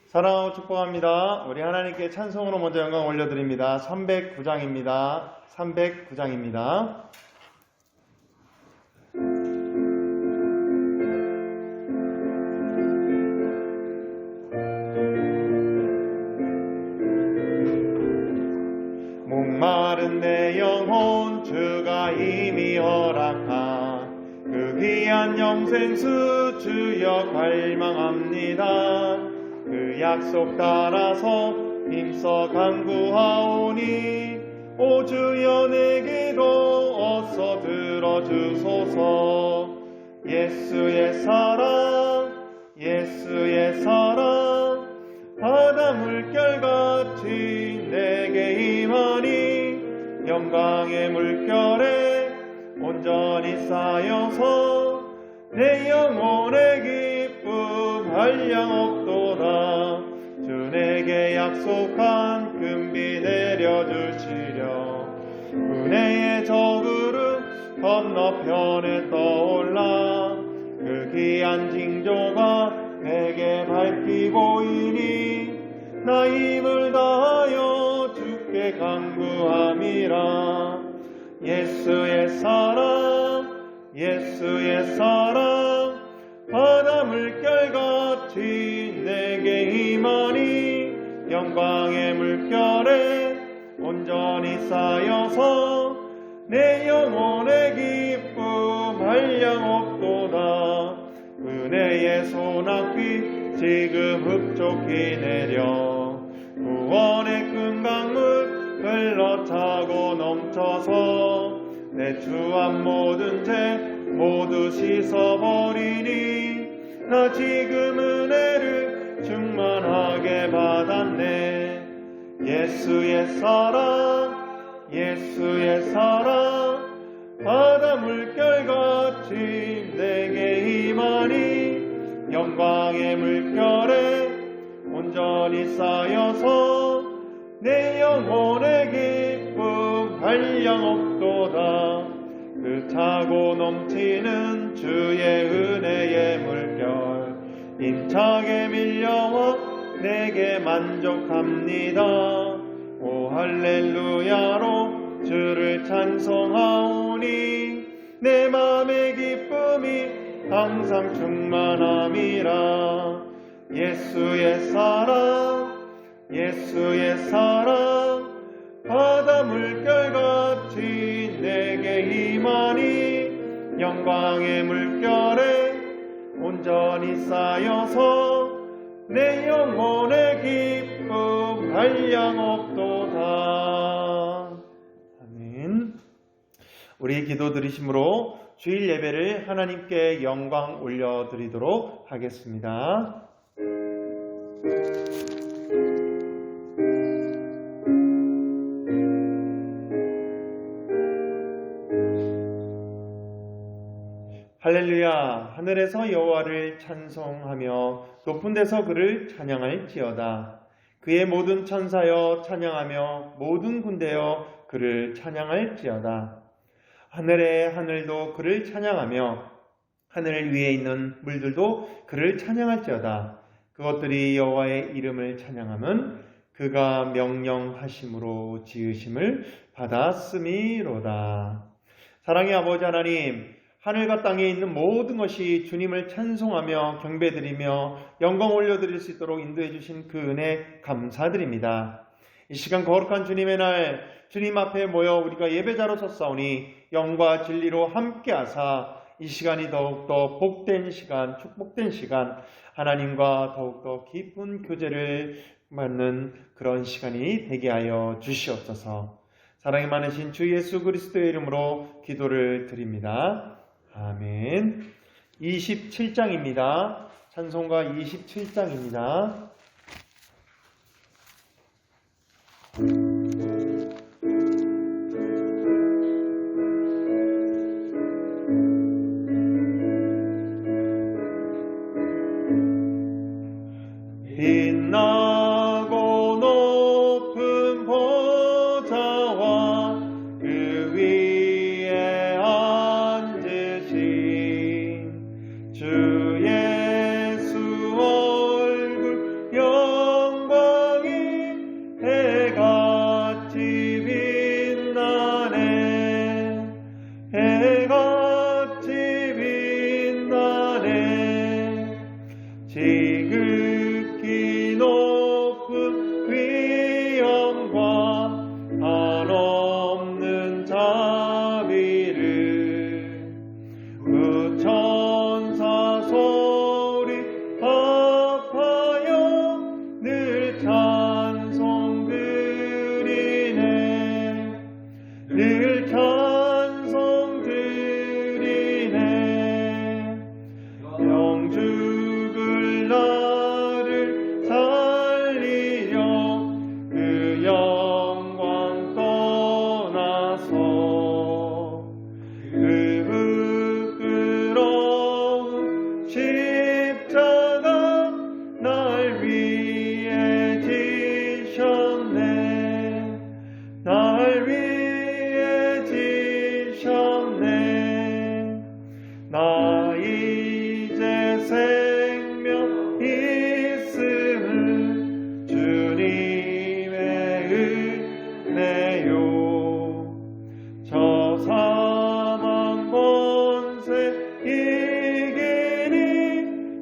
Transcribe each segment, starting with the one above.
사랑하고 축복합니다. 우리 하나님께 찬송으로 먼저 영광 올려드립니다. 309장입니다. 309장입니다. 목마른 내 영혼 주가 이미 허락한 그 귀한 영생수 주여 갈망합니다. 그 약속 따라서 힘써 간구하오니 오 주여 내 기도 어서 들어주소서. 예수의 사랑 예수의 사랑 바다 물결같이 내게 임하니 영광의 물결에 온전히 쌓여서 내 영혼의 기쁨 한량없도다. 주 내게 약속한 금비 내려주시려. 은혜의 저그릇 건너편에 떠올라 그 귀한 징조가 내게 밝히 보이니 나 힘을 다하여 주께 간구함이라. 예수의 사랑 예수의 사랑 바다 물결같이 내게 임하니 영광의 물결에 온전히 쌓여서 내 영혼의 기쁨 한량없도다. 은혜의 소낙비 지금 흡족히 내려 구원의 큰 강물 흘러차고 넘쳐서 내 주한 모든 죄 모두 씻어버리니 나 지금 은혜를 충만하게 받았네. 예수의 사랑 예수의 사랑 바다 물결같이 내게 임하니 영광의 물결에 온전히 쌓여서 내 영혼의 기쁨 한량없도다. 그 차고 넘치는 주의 은혜의 물결 힘차게 밀려와 내게 만족합니다. 오 할렐루야로 주를 찬송하오니 내 맘의 기쁨이 항상 충만함이라. 예수의 사랑 예수의 사랑 바다 물결같이 내게 임하니 영광의 물결에 온전히 쌓여서 내 영혼의 기쁨 한량없도다. 아멘. 우리 기도 드리심으로 주일 예배를 하나님께 영광 올려드리도록 하겠습니다. 할렐루야. 하늘에서 여호와를 찬송하며 높은 데서 그를 찬양할지어다. 그의 모든 천사여 찬양하며 모든 군대여 그를 찬양할지어다. 하늘의 하늘도 그를 찬양하며 하늘 위에 있는 물들도 그를 찬양할지어다. 그것들이 여호와의 이름을 찬양함은 그가 명령하심으로 지으심을 받았음이로다. 사랑의 아버지 하나님, 하늘과 땅에 있는 모든 것이 주님을 찬송하며 경배드리며 영광 올려드릴 수 있도록 인도해 주신 그 은혜 감사드립니다. 이 시간 거룩한 주님의 날 주님 앞에 모여 우리가 예배자로 섰사오니 영과 진리로 함께하사 이 시간이 더욱더 복된 시간, 축복된 시간, 하나님과 더욱더 깊은 교제를 갖는 그런 시간이 되게 하여 주시옵소서. 사랑이 많으신 주 예수 그리스도의 이름으로 기도를 드립니다. 아멘. 27장입니다. 찬송가 27장입니다. 빛나고 높은 보좌와 그 위에 앉으신 주 예수 얼굴 지극히 높은 위엄과 한없는 자비를 그 천사 소리 합하여 늘 찬송 드리네 늘 찬송 드리네 영 죽을 나를 살리려 그 영광 떠나서 그 부끄러운 십자가 날 위해 지셨네 날 위해 지셨네 나 이제 생명 있음을 주님의 은혜요 저 사망 권세 이기니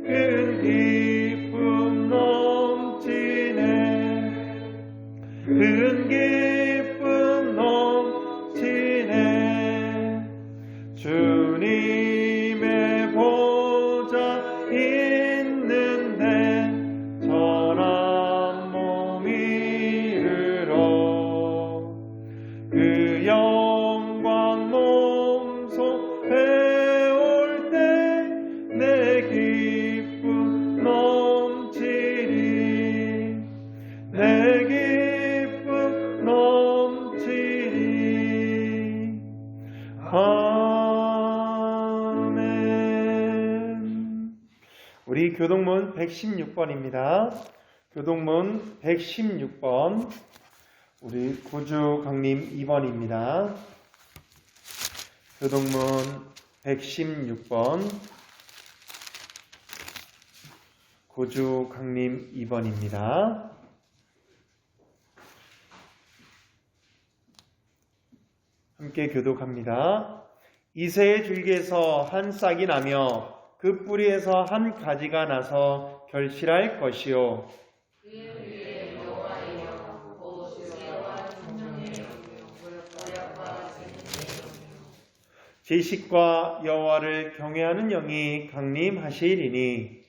큰 기쁨 넘치네 큰 기쁨 넘치네 주님의 보좌 있는데 전한 몸 이르러 그 영광 몸소 배울 때 내 기쁨 넘치리 내 기쁨 넘치리 아멘. 우리 교동문 116번입니다. 교동문 116번 우리 구주 강림 2번입니다. 교동문 116번 구주 강림 2번입니다. 함께 교독합니다. 이새의 줄기에서 한 싹이 나며 그 뿌리에서 한 가지가 나서 결실할 것이요 지식과 여호와를 경외하는 영이 강림하시리니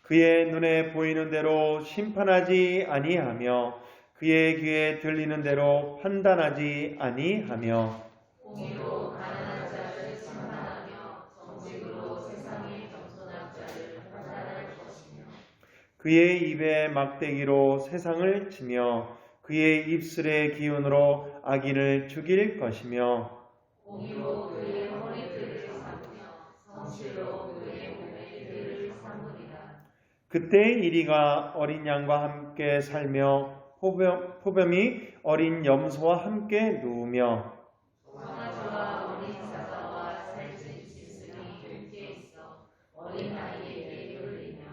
그의 눈에 보이는 대로 심판하지 아니하며 그의 귀에 들리는 대로 판단하지 아니하며 공의로 가난한 자를 심판하며 정직으로 세상의 겸손한 자를 판단할 것이며 그의 입에 막대기로 세상을 치며 그의 입술의 기운으로 악인을 죽일 것이며 공의로 그의 허리들을 삼으며 성실로 그의 몸의 이들을 삼으리라. 그때 이리가 어린 양과 함께 살며 포범이 어린 염소와 함께 누우며 송아지와 어린 사자와 살찐 짐승이 함께 있어 어린아이에게 돌리며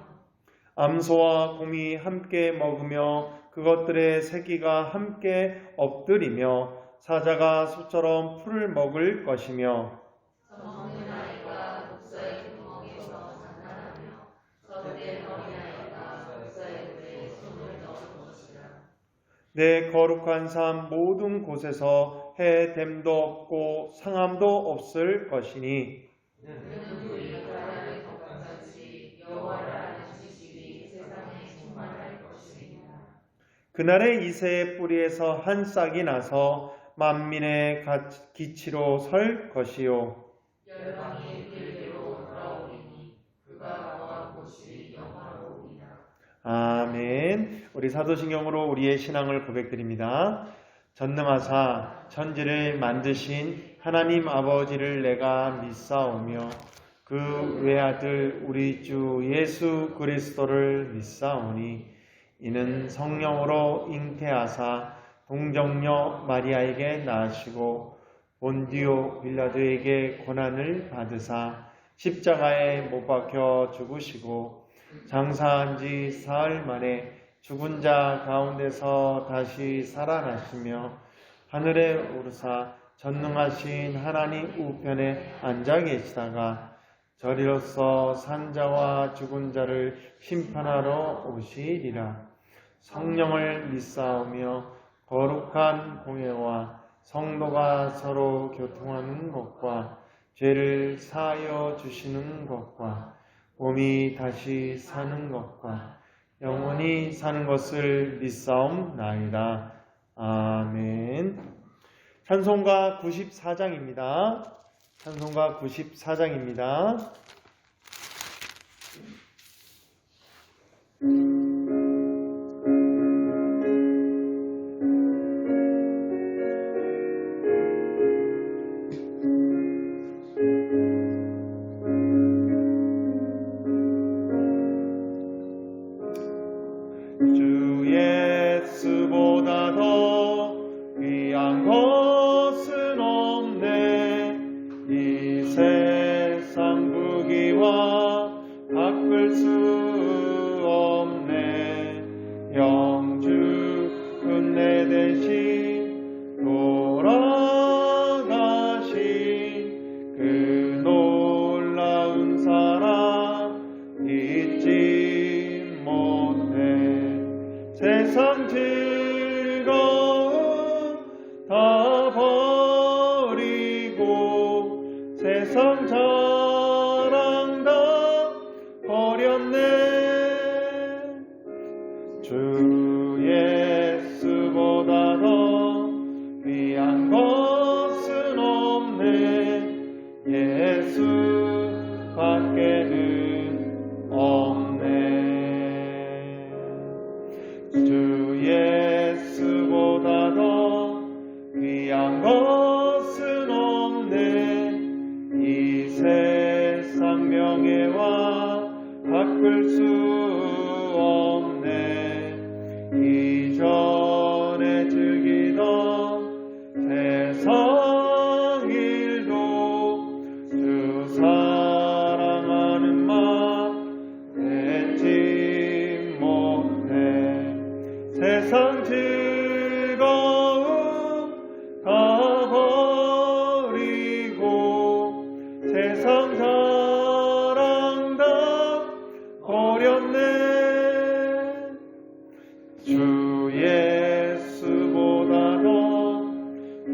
암소와 곰이 함께 먹으며 그것들의 새끼가 함께 엎드리며 사자가 소처럼 풀을 먹을 것이며 젖먹는 아이가 독사의 구멍에서 장난하며 젖된 어린아이가 독사의 물에 손을 넣을 것이라. 내 거룩한 삶 모든 곳에서 해됨도 없고 상함도 없을 것이니 그는 우리 바람의 덕같이 여호와를 아는 지식이 세상에 충만할 것이니라. 그날의 이새의 뿌리에서 한 싹이 나서 만민의 기치로 설 것이요 열방이 그에게로 돌아오리니 그가 거한 곳이 영화로우리라. 아멘. 우리 사도신경으로 우리의 신앙을 고백드립니다. 전능하사 천지를 만드신 하나님 아버지를 내가 믿사오며 그 외아들 우리 주 예수 그리스도를 믿사오니 이는 성령으로 잉태하사 동정녀 마리아에게 낳으시고 본디오 빌라도에게 고난을 받으사 십자가에 못 박혀 죽으시고 장사한 지 사흘 만에 죽은 자 가운데서 다시 살아나시며 하늘에 오르사 전능하신 하나님 우편에 앉아 계시다가 저리로서 산자와 죽은 자를 심판하러 오시리라. 성령을 믿사오며 거룩한 공예와 성도가 서로 교통하는 것과 죄를 사하여 주시는 것과 몸이 다시 사는 것과 영원히 사는 것을 믿사옵나이다. 아멘. 찬송가 94장입니다. 찬송가 94장입니다. 주 예수보다 더 귀한 것은 없네. 이 세상 부귀와 바꿀 수 없네. 영주 은혜 대신 돌아가신 그 놀라운 사랑 잊지 못해. 세상 즐거움 다 버리고 세상 자랑 다 버렸네. 주 예수보다 더 귀한 것은 없네. 예수 밖에는 없네. 주 예수보다 더 귀한 것은 없네. 이 세상 명예와 바꿀 수 없네. 이전에 즐기던 세상 일도 주 사랑하는 마음 잊지 못해. 세상 즐거움 다 버리고 세상 자랑 다 버렸네. 주 예수보다 더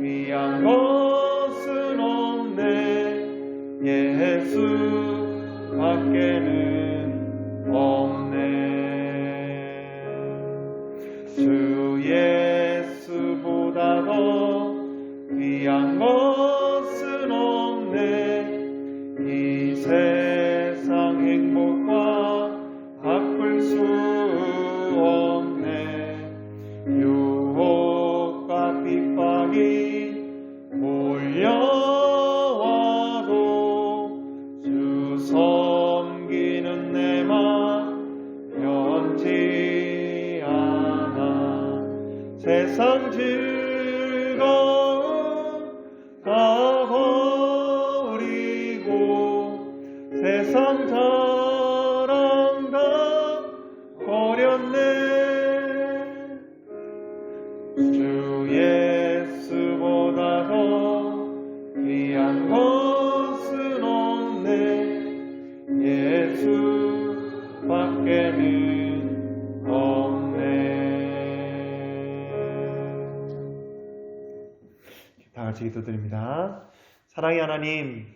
귀한 것은 없네. 예수 밖에는 없네. 주 예수보다 더 귀한 것은 없네. 이 세상 행복과 바꿀 수 없네. 유혹과 핍박이 몰려와도 주 섬기는 내 맘 변치 않아. 세상 즐거움 다 버리고 세상 자랑 다 버렸네. 주 예수보다 더 귀한 것은 없네. 예수 밖에는 없네. 다 같이 기도드립니다. 사랑의 하나님,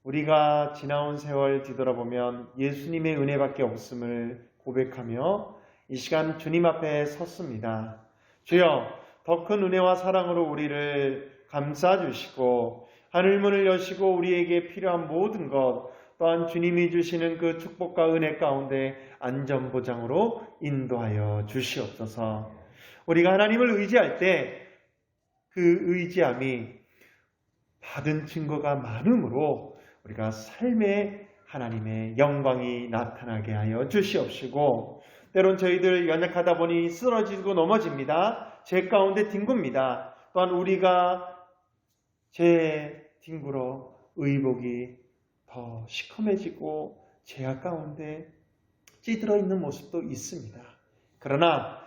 우리가 지나온 세월 뒤돌아보면 예수님의 은혜밖에 없음을 고백하며 이 시간 주님 앞에 섰습니다. 주여, 더 큰 은혜와 사랑으로 우리를 감싸주시고 하늘문을 여시고 우리에게 필요한 모든 것 또한 주님이 주시는 그 축복과 은혜 가운데 안전보장으로 인도하여 주시옵소서. 우리가 하나님을 의지할 때 그 의지함이 받은 증거가 많으므로 우리가 삶에 하나님의 영광이 나타나게 하여 주시옵시고, 때론 저희들 연약하다 보니 쓰러지고 넘어집니다. 죄 가운데 뒹굽니다. 또한 우리가 죄 뒹굴어 의복이 더 시커매지고 죄악 가운데 찌들어 있는 모습도 있습니다. 그러나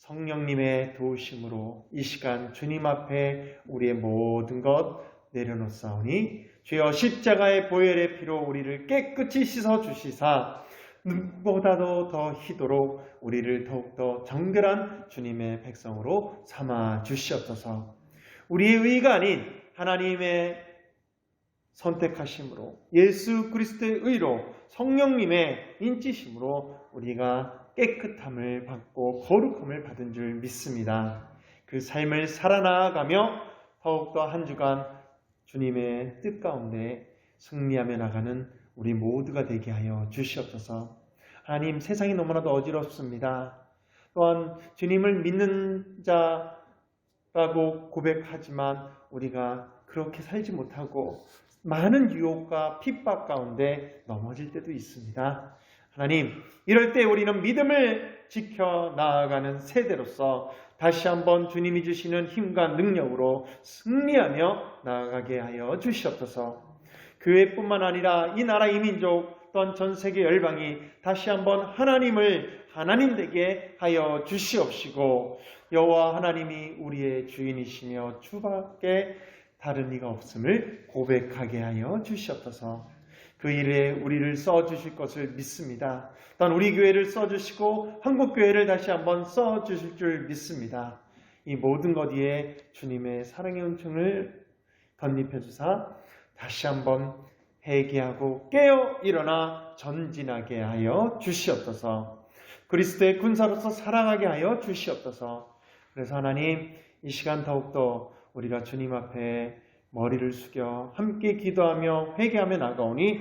성령님의 도우심으로 이 시간 주님 앞에 우리의 모든 것 내려놓사오니 주여 십자가의 보혈의 피로 우리를 깨끗이 씻어 주시사 눈보다도 더 희도록 우리를 더욱더 정결한 주님의 백성으로 삼아 주시옵소서. 우리의 의가 아닌 하나님의 선택하심으로 예수 그리스도의 의로 성령님의 인치심으로 우리가 깨끗함을 받고 거룩함을 받은 줄 믿습니다. 그 삶을 살아나가며 더욱더 한 주간 주님의 뜻 가운데 승리하며 나가는 우리 모두가 되게 하여 주시옵소서. 하나님, 세상이 너무나도 어지럽습니다. 또한 주님을 믿는 자라고 고백하지만 우리가 그렇게 살지 못하고 많은 유혹과 핍박 가운데 넘어질 때도 있습니다. 하나님, 이럴 때 우리는 믿음을 지켜 나아가는 세대로서 다시 한번 주님이 주시는 힘과 능력으로 승리하며 나아가게 하여 주시옵소서. 교회뿐만 아니라 이 나라 이 민족 또한 전 세계 열방이 다시 한번 하나님을 하나님 되게 하여 주시옵시고 여호와 하나님이 우리의 주인이시며 주밖에 다른 이가 없음을 고백하게 하여 주시옵소서. 그 일에 우리를 써주실 것을 믿습니다. 또한 우리 교회를 써주시고 한국교회를 다시 한번 써주실 줄 믿습니다. 이 모든 것 위에 주님의 사랑의 은총을 덧입혀 주사 다시 한번 회개하고 깨어 일어나 전진하게 하여 주시옵소서. 그리스도의 군사로서 살아가게 하여 주시옵소서. 그래서 하나님, 이 시간 더욱더 우리가 주님 앞에 머리를 숙여 함께 기도하며 회개하며 나가오니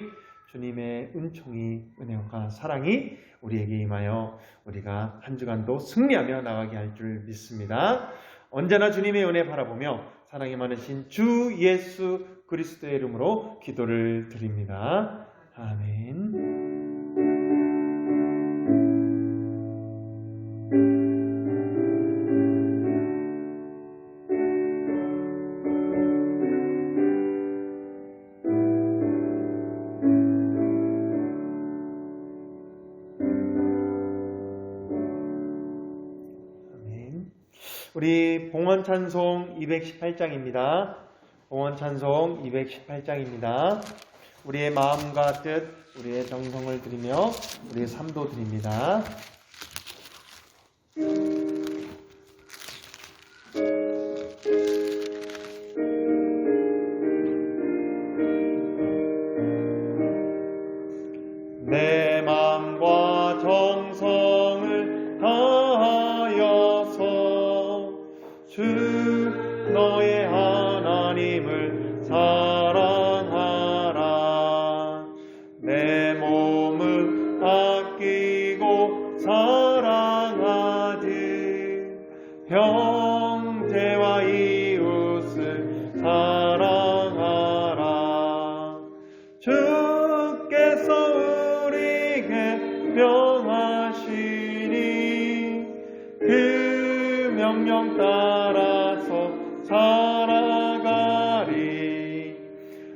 주님의 은총이, 은혜와 사랑이 우리에게 임하여 우리가 한 주간도 승리하며 나가게 할 줄 믿습니다. 언제나 주님의 은혜 바라보며 사랑이 많으신 주 예수 그리스도의 이름으로 기도를 드립니다. 아멘. 우리 봉헌 찬송 218장입니다. 봉헌 찬송 218장입니다. 우리의 마음과 뜻, 우리의 정성을 드리며 우리의 삶도 드립니다. 내 마음과 정성을 다하여서 주 너의 하나님을 사랑하라. 내 몸을 아끼고 사랑하듯 형제와 이웃을 사랑하라. 주께서 우리에게 명하시니 그 명령 따라서 살아가리.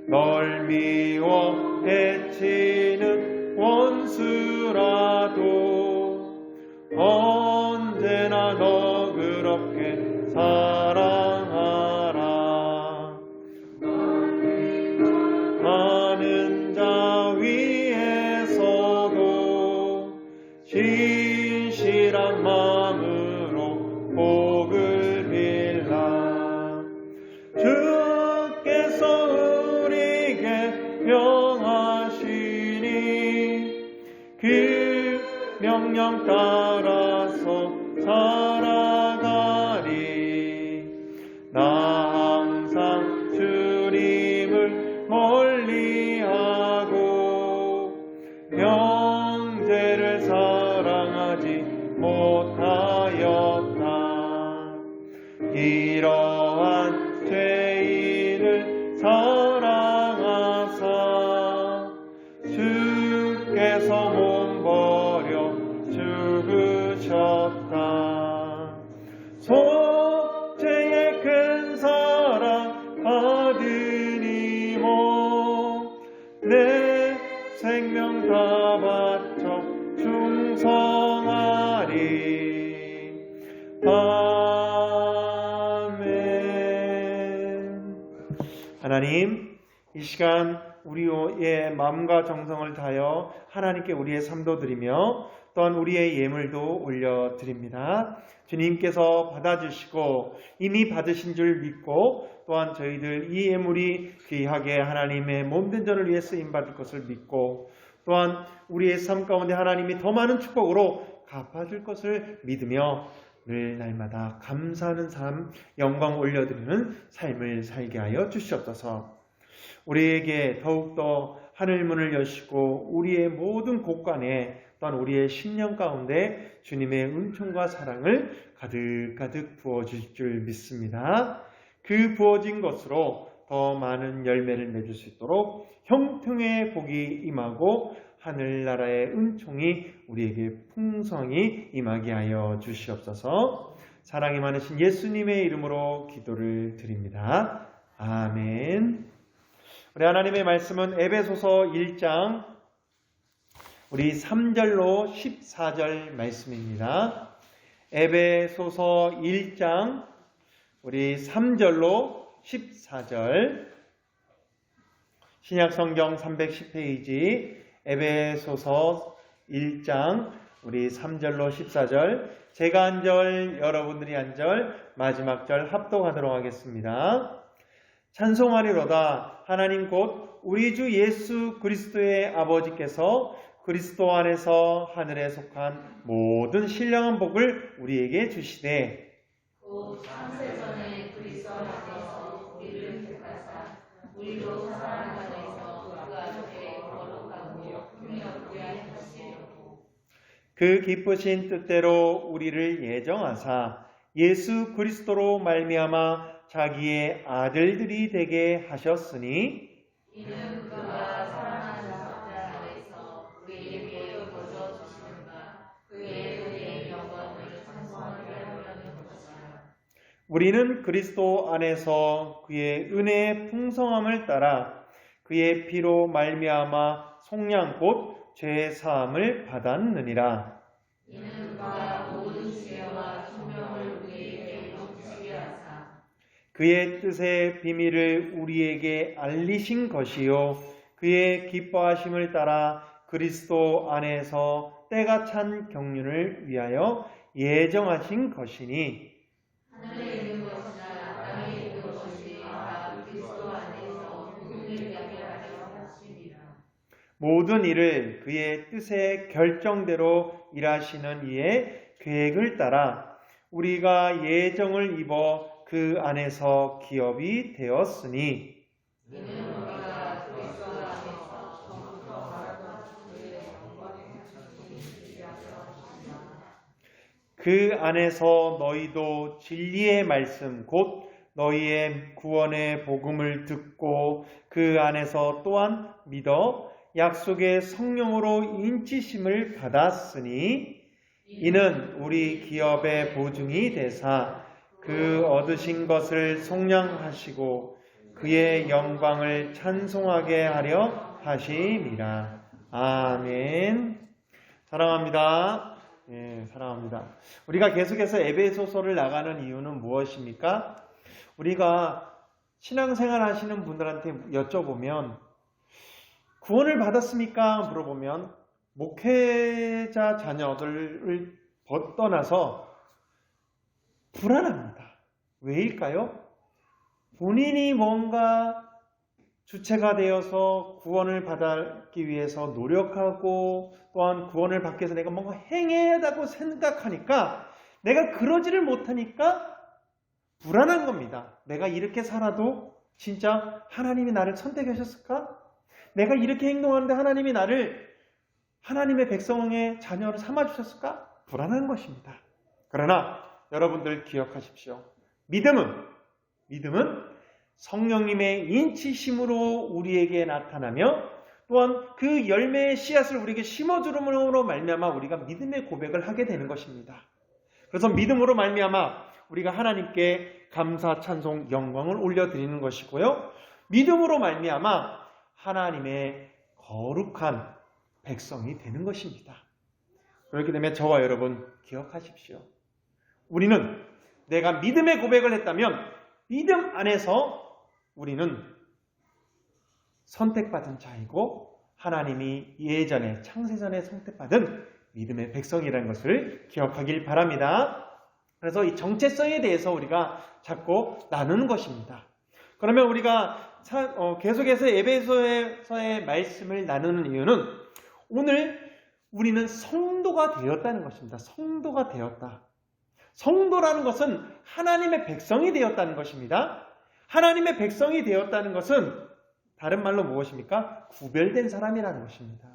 널 미워 해치는 원수라도 언제나 너그럽게 사랑하라. 하는 자 위에서도 진실한 마음으로 복을 빌라. 주께서 우리에게 명하시니 그 명령 따라서 살아가리. 나 항상 주님을 멀리하고 형제를 사랑하지 못하였다. 이러한 죄인을 사랑하사 주께서 몸버려 죽으셨다. 속죄의 큰 사랑 받으니 뭐 내 생명 다 바쳐 충성하리. 아멘. 하나님, 이 시간 우리의 마음과 정성을 다하여 하나님께 우리의 삶도 드리며 또한 우리의 예물도 올려드립니다. 주님께서 받아주시고 이미 받으신 줄 믿고 또한 저희들 이 예물이 귀하게 하나님의 몸된 전을 위해 쓰임받을 것을 믿고 또한 우리의 삶 가운데 하나님이 더 많은 축복으로 갚아줄 것을 믿으며 늘 날마다 감사하는 삶, 영광 올려드리는 삶을 살게 하여 주시옵소서. 우리에게 더욱더 하늘문을 여시고 우리의 모든 곳간에 또한 우리의 심령 가운데 주님의 은총과 사랑을 가득가득 부어주실 줄 믿습니다. 그 부어진 것으로 더 많은 열매를 맺을 수 있도록 형통의 복이 임하고 하늘나라의 은총이 우리에게 풍성히 임하게 하여 주시옵소서. 사랑이 많으신 예수님의 이름으로 기도를 드립니다. 아멘. 우리 하나님의 말씀은 에베소서 1장 우리 3절로 14절 말씀입니다. 에베소서 1장 우리 3절로 14절 신약성경 310페이지 에베소서 1장 우리 3절로 14절 제가 한 절 여러분들이 한 절 마지막 절 합독하도록 하겠습니다. 찬송하리로다. 하나님 곧 우리 주 예수 그리스도의 아버지께서 그리스도 안에서 하늘에 속한 모든 신령한 복을 우리에게 주시되 곧 창세전에 그리스도 안에서 우리를 택하사 우리로 사랑 안에서 그 앞에 거룩하고 흠이 없게 하시려고 그 기쁘신 뜻대로 우리를 예정하사 예수 그리스도로 말미암아 자기의 아들들이 되게 하셨으니 이는 그가 사랑하는 자 안에서 우리에게 거저 주시는가 그의 은혜의 영광을 찬송하게 하려는 것이라. 우리는 그리스도 안에서 그의 은혜의 풍성함을 따라 그의 피로 말미암아 속량 곧 죄 사함을 받았느니라. 이는 그가 모든 지혜와 총명을 우리에게 넘치게 하사 그의 뜻의 비밀을 우리에게 알리신 것이요 그의 기뻐하심을 따라 그리스도 안에서 때가 찬 경륜을 위하여 예정하신 것이니 하늘에 있는 것이나 땅에 있는 것이 다 그리스도 안에서 누구를 위하게 하심이라. 모든 일을 그의 뜻의 결정대로 일하시는 이의 계획을 따라 우리가 예정을 입어 그 안에서 기업이 되었으니 이는 우리가 그리스도 안에서 처음부터 바라던 그의 영광의 찬송이 되었다. 그 안에서 너희도 진리의 말씀 곧 너희의 구원의 복음을 듣고 그 안에서 또한 믿어 약속의 성령으로 인치심을 받았으니 이는 우리 기업의 보증이 되사 그 얻으신 것을 속량하시고 그의 영광을 찬송하게 하려 하심이라. 아멘. 사랑합니다. 예, 사랑합니다. 우리가 계속해서 에베소서를 나가는 이유는 무엇입니까? 우리가 신앙생활 하시는 분들한테 여쭤보면 구원을 받았습니까? 물어보면 목회자 자녀들을 떠나서 불안합니다. 왜일까요? 본인이 뭔가 주체가 되어서 구원을 받기 위해서 노력하고 또한 구원을 받기 위해서 내가 뭔가 행해야 한다고 생각하니까 내가 그러지를 못하니까 불안한 겁니다. 내가 이렇게 살아도 진짜 하나님이 나를 선택하셨을까? 내가 이렇게 행동하는데 하나님이 나를 하나님의 백성의 자녀를 삼아주셨을까? 불안한 것입니다. 그러나 여러분들 기억하십시오. 믿음은 성령님의 인치심으로 우리에게 나타나며 또한 그 열매의 씨앗을 우리에게 심어주므로 말미암아 우리가 믿음의 고백을 하게 되는 것입니다. 그래서 믿음으로 말미암아 우리가 하나님께 감사, 찬송, 영광을 올려드리는 것이고요. 믿음으로 말미암아 하나님의 거룩한 백성이 되는 것입니다. 그렇게 되면 저와 여러분 기억하십시오. 우리는 내가 믿음의 고백을 했다면 믿음 안에서 우리는 선택받은 자이고 하나님이 예전에 창세전에 선택받은 믿음의 백성이라는 것을 기억하길 바랍니다. 그래서 이 정체성에 대해서 우리가 자꾸 나누는 것입니다. 그러면 우리가 계속해서 에베소서의 말씀을 나누는 이유는 오늘 우리는 성도가 되었다는 것입니다. 성도가 되었다. 성도라는 것은 하나님의 백성이 되었다는 것입니다. 하나님의 백성이 되었다는 것은 다른 말로 무엇입니까? 구별된 사람이라는 것입니다.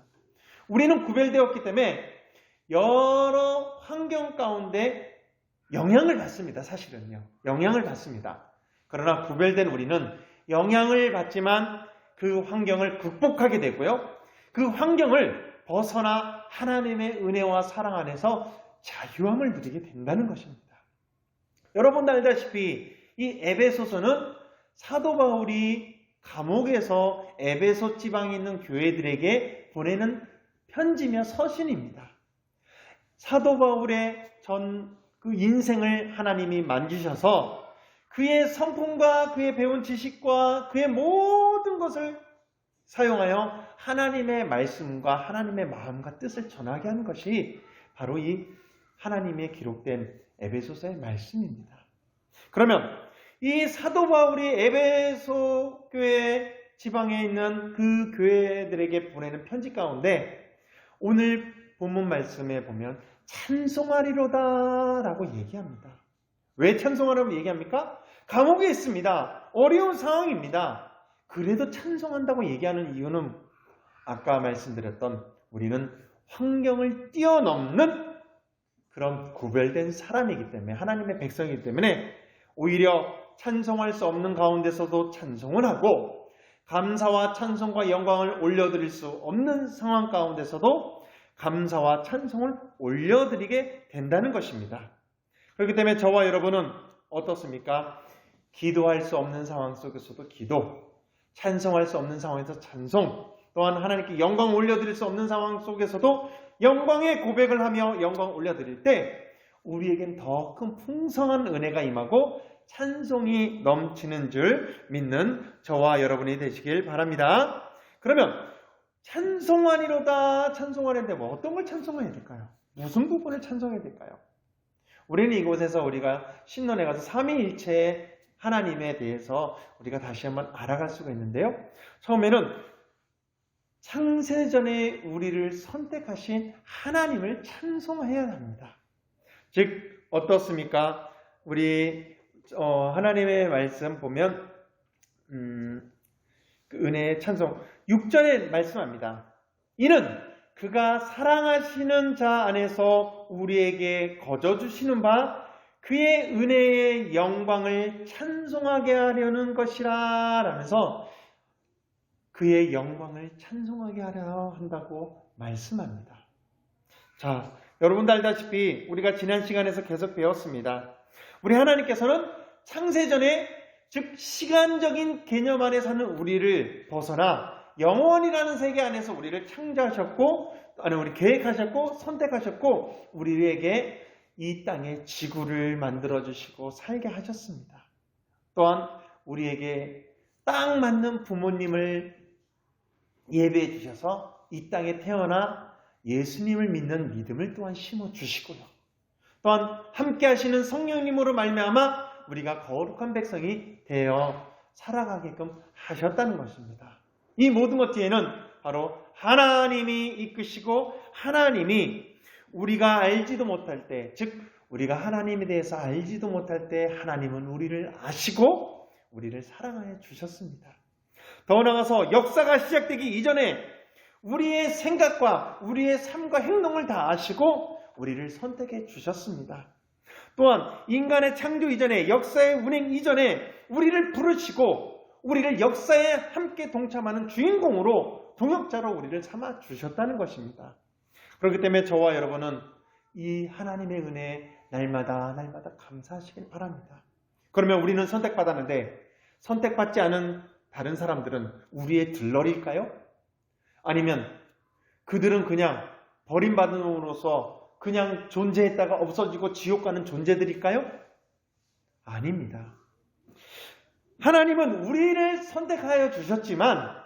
우리는 구별되었기 때문에 여러 환경 가운데 영향을 받습니다. 사실은요. 영향을 받습니다. 그러나 구별된 우리는 영향을 받지만 그 환경을 극복하게 되고요. 그 환경을 벗어나 하나님의 은혜와 사랑 안에서 자유함을 누리게 된다는 것입니다. 여러분도 알다시피 이 에베소서는 사도 바울이 감옥에서 에베소 지방에 있는 교회들에게 보내는 편지며 서신입니다. 사도 바울의 그 인생을 하나님이 만지셔서 그의 성품과 그의 배운 지식과 그의 모든 것을 사용하여 하나님의 말씀과 하나님의 마음과 뜻을 전하게 하는 것이 바로 이 하나님의 기록된 에베소서의 말씀입니다. 그러면 이 사도 바울이 에베소 교회 지방에 있는 그 교회들에게 보내는 편지 가운데 오늘 본문 말씀에 보면 찬송하리로다 라고 얘기합니다. 왜 찬송하라고 얘기합니까? 감옥에 있습니다. 어려운 상황입니다. 그래도 찬송한다고 얘기하는 이유는 아까 말씀드렸던 우리는 환경을 뛰어넘는 그런 구별된 사람이기 때문에 하나님의 백성이기 때문에 오히려 찬송할 수 없는 가운데서도 찬송을 하고 감사와 찬송과 영광을 올려드릴 수 없는 상황 가운데서도 감사와 찬송을 올려드리게 된다는 것입니다. 그렇기 때문에 저와 여러분은 어떻습니까? 기도할 수 없는 상황 속에서도 기도, 찬송할 수 없는 상황에서 찬송, 또한 하나님께 영광 올려드릴 수 없는 상황 속에서도 영광의 고백을 하며 영광 올려드릴 때 우리에겐 더 큰 풍성한 은혜가 임하고 찬송이 넘치는 줄 믿는 저와 여러분이 되시길 바랍니다. 그러면 찬송하리로다 찬송하는데 뭐 어떤 걸 찬송해야 될까요? 무슨 부분을 찬송해야 될까요? 우리는 이곳에서 우리가 신론에 가서 삼위일체의 하나님에 대해서 우리가 다시 한번 알아갈 수가 있는데요. 처음에는 창세전에 우리를 선택하신 하나님을 찬송해야 합니다. 즉 어떻습니까? 우리 하나님의 말씀 보면 그 은혜의 찬송 6절에 말씀합니다. 이는 그가 사랑하시는 자 안에서 우리에게 거저주시는 바 그의 은혜의 영광을 찬송하게 하려는 것이라 라면서 그의 영광을 찬송하게 하려 한다고 말씀합니다. 자, 여러분도 알다시피 우리가 지난 시간에서 계속 배웠습니다. 우리 하나님께서는 창세전에 즉 시간적인 개념 안에 사는 우리를 벗어나 영원이라는 세계 안에서 우리를 창조하셨고 우리 계획하셨고 선택하셨고 우리에게 이 땅에 지구를 만들어주시고 살게 하셨습니다. 또한 우리에게 딱 맞는 부모님을 예배해 주셔서 이 땅에 태어나 예수님을 믿는 믿음을 또한 심어주시고요. 또한 함께 하시는 성령님으로 말미암아 우리가 거룩한 백성이 되어 살아가게끔 하셨다는 것입니다. 이 모든 것 뒤에는 바로 하나님이 이끄시고 하나님이 우리가 알지도 못할 때, 즉 우리가 하나님에 대해서 알지도 못할 때 하나님은 우리를 아시고 우리를 사랑하여 주셨습니다. 더 나아가서 역사가 시작되기 이전에 우리의 생각과 우리의 삶과 행동을 다 아시고 우리를 선택해 주셨습니다. 또한 인간의 창조 이전에 역사의 운행 이전에 우리를 부르시고 우리를 역사에 함께 동참하는 주인공으로 동역자로 우리를 삼아 주셨다는 것입니다. 그렇기 때문에 저와 여러분은 이 하나님의 은혜에 날마다 감사하시길 바랍니다. 그러면 우리는 선택받았는데 선택받지 않은 다른 사람들은 우리의 들러리일까요? 아니면 그들은 그냥 버림받음으로써 그냥 존재했다가 없어지고 지옥 가는 존재들일까요? 아닙니다. 하나님은 우리를 선택하여 주셨지만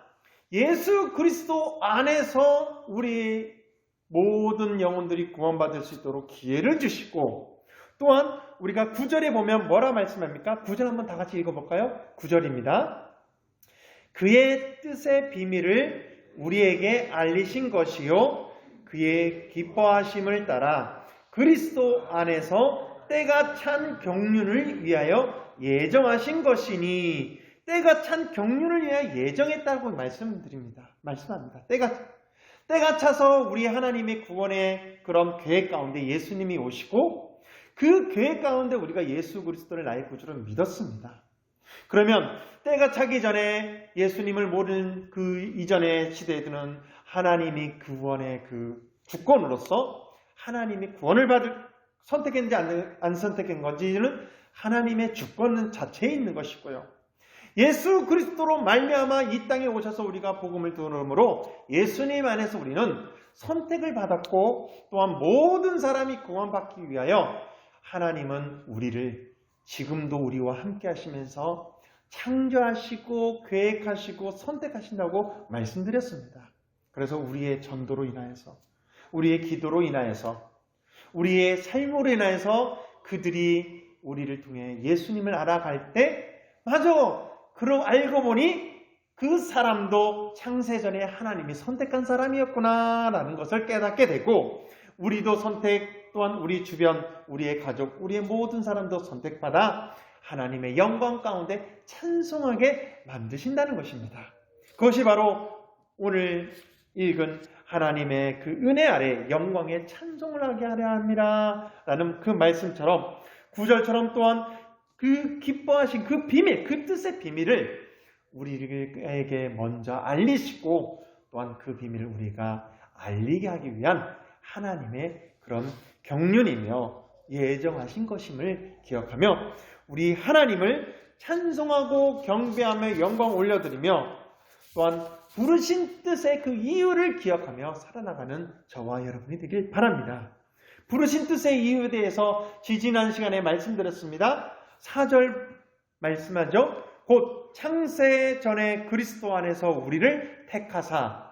예수 그리스도 안에서 우리 모든 영혼들이 구원받을 수 있도록 기회를 주시고, 또한 우리가 9절에 보면 뭐라 말씀합니까? 9절 한번 다 같이 읽어볼까요? 9절입니다. 그의 뜻의 비밀을 우리에게 알리신 것이요 그의 기뻐하심을 따라 그리스도 안에서 때가 찬 경륜을 위하여 예정하신 것이니, 때가 찬 경륜을 위하여 예정했다고 말씀합니다. 때가 차서 우리 하나님의 구원의 그런 계획 가운데 예수님이 오시고, 그 계획 가운데 우리가 예수 그리스도를 나의 구주로 믿었습니다. 그러면 때가 차기 전에 예수님을 모르는 그 이전의 시대에는 하나님이 구원의 그 주권으로서 하나님이 구원을 선택했는지 안 선택한 건지는 하나님의 주권 자체에 있는 것이고요. 예수 그리스도로 말미암아 이 땅에 오셔서 우리가 복음을 들음으로 예수님 안에서 우리는 선택을 받았고, 또한 모든 사람이 구원받기 위하여 하나님은 우리를 지금도 우리와 함께 하시면서 창조하시고 계획하시고 선택하신다고 말씀드렸습니다. 그래서 우리의 전도로 인하여서, 우리의 기도로 인하여서, 우리의 삶으로 인하여서 그들이 우리를 통해 예수님을 알아갈 때, 맞아! 그러고 알고 보니 그 사람도 창세전에 하나님이 선택한 사람이었구나 라는 것을 깨닫게 되고, 우리도 또한 우리 주변, 우리의 가족, 우리의 모든 사람도 선택받아 하나님의 영광 가운데 찬송하게 만드신다는 것입니다. 그것이 바로 오늘 읽은 하나님의 그 은혜 아래 영광의 찬송을 하게 하려 합니다 라는 그 말씀처럼, 9절처럼 또한 그 기뻐하신 그 비밀, 그 뜻의 비밀을 우리에게 먼저 알리시고, 또한 그 비밀을 우리가 알리게 하기 위한 하나님의 그런 경륜이며 예정하신 것임을 기억하며 우리 하나님을 찬송하고 경배하며 영광 올려드리며, 또한 부르신 뜻의 그 이유를 기억하며 살아나가는 저와 여러분이 되길 바랍니다. 부르신 뜻의 이유에 대해서 지지난 시간에 말씀드렸습니다. 4절 말씀하죠. 곧 창세 전에 그리스도 안에서 우리를 택하사,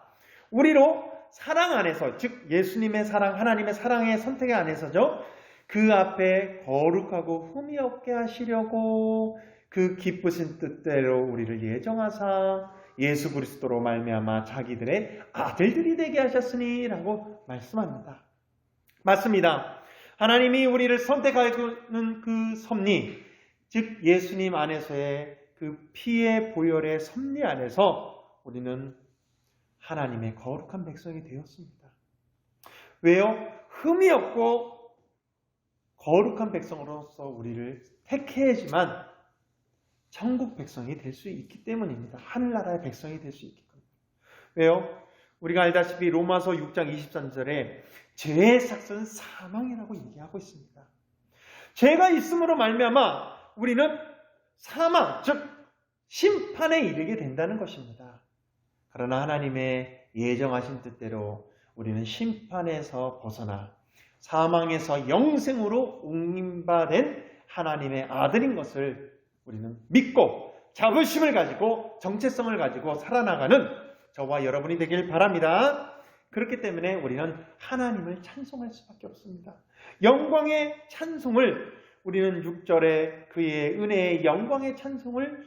우리로 사랑 안에서, 즉 예수님의 사랑, 하나님의 사랑의 선택의 안에서죠. 그 앞에 거룩하고 흠이 없게 하시려고 그 기쁘신 뜻대로 우리를 예정하사 예수 그리스도로 말미암아 자기들의 아들들이 되게 하셨으니 라고 말씀합니다. 맞습니다. 하나님이 우리를 선택하는 그 섭리, 즉 예수님 안에서의 그 피의 보혈의 섭리 안에서 우리는 하나님의 거룩한 백성이 되었습니다. 왜요? 흠이 없고 거룩한 백성으로서 우리를 택해야지만 천국 백성이 될 수 있기 때문입니다. 하늘나라의 백성이 될 수 있기 때문입니다. 왜요? 우리가 알다시피 로마서 6장 23절에 죄의 삭은 사망이라고 얘기하고 있습니다. 죄가 있음으로 말미암아 우리는 사망, 즉 심판에 이르게 된다는 것입니다. 그러나 하나님의 예정하신 뜻대로 우리는 심판에서 벗어나 사망에서 영생으로 옮김받은 하나님의 아들인 것을 우리는 믿고 자부심을 가지고 정체성을 가지고 살아나가는 저와 여러분이 되길 바랍니다. 그렇기 때문에 우리는 하나님을 찬송할 수밖에 없습니다. 영광의 찬송을, 우리는 6절에 그의 은혜의 영광의 찬송을